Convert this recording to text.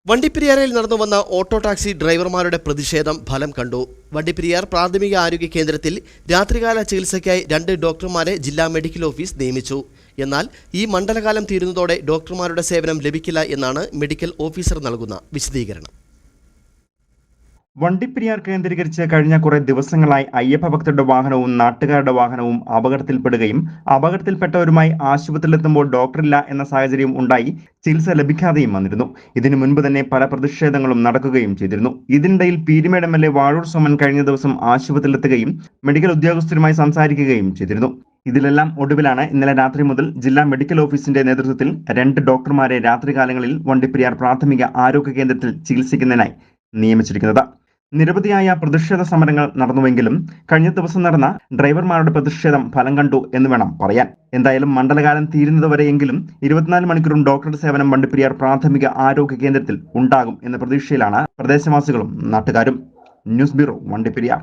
വണ്ടിപ്പെരിയാറിൽ നടന്നു വന്ന auto taxi ഡ്രൈവർമാരുടെ പ്രതിഷേധം ഫലം കണ്ടു. വണ്ടിപ്പെരിയാർ പ്രാഥമിക ആരോഗ്യ കേന്ദ്രത്തിൽ രാത്രികാല ചികിത്സയ്ക്കായി 2 ഡോക്ടർമാരെ ജില്ലാ മെഡിക്കൽ ഓഫീസ് നിയമിച്ചു. എന്നാൽ ഈ മണ്ഡലകാലം തീരുന്നതോടെ ഡോക്ടർമാരുടെ സേവനം ലഭിക്കില്ല എന്നാണ് മെഡിക്കൽ ഓഫീസർ നൽകുന്ന വിശദീകരണം. വണ്ടിപ്പെരിയാർ കേന്ദ്രീകരിച്ച് കഴിഞ്ഞ കുറെ ദിവസങ്ങളായി അയ്യപ്പ ഭക്തരുടെ വാഹനവും നാട്ടുകാരുടെ വാഹനവും അപകടത്തിൽപ്പെടുകയും അപകടത്തിൽപ്പെട്ടവരുമായി ആശുപത്രിയിലെത്തുമ്പോൾ ഡോക്ടറില്ല എന്ന സാഹചര്യം ഉണ്ടായി ചികിത്സ ലഭിക്കാതെയും വന്നിരുന്നു. ഇതിനു മുൻപ് തന്നെ പല പ്രതിഷേധങ്ങളും നടക്കുകയും ചെയ്തിരുന്നു. ഇതിനിടയിൽ പീരുമേട് MLA വാഴൂർ സോമൻ കഴിഞ്ഞ ദിവസം ആശുപത്രിയിലെത്തുകയും മെഡിക്കൽ ഉദ്യോഗസ്ഥരുമായി സംസാരിക്കുകയും ചെയ്തിരുന്നു. ഇതിലെല്ലാം ഒടുവിലാണ് ഇന്നലെ രാത്രി മുതൽ ജില്ലാ മെഡിക്കൽ ഓഫീസിന്റെ നേതൃത്വത്തിൽ 2 ഡോക്ടർമാരെ രാത്രികാലങ്ങളിൽ വണ്ടിപ്പെരിയാർ പ്രാഥമിക ആരോഗ്യ കേന്ദ്രത്തിൽ ചികിത്സിക്കുന്നതിനായി നിയമിച്ചിരിക്കുന്നത്. നിരവധിയായ പ്രതിഷേധ സമരങ്ങൾ നടന്നുവെങ്കിലും കഴിഞ്ഞ ദിവസം നടന്ന ഡ്രൈവർമാരുടെ പ്രതിഷേധം ഫലം കണ്ടു എന്ന് വേണം പറയാൻ. എന്തായാലും മണ്ഡലകാലം തീരുന്നതുവരെയെങ്കിലും 24 മണിക്കൂറും ഡോക്ടറുടെ സേവനം വണ്ടിപ്പെരിയാർ പ്രാഥമിക ആരോഗ്യ കേന്ദ്രത്തിൽ ഉണ്ടാകും എന്ന പ്രതീക്ഷയിലാണ് പ്രദേശവാസികളും നാട്ടുകാരും. News bureau, Vandiperiyar.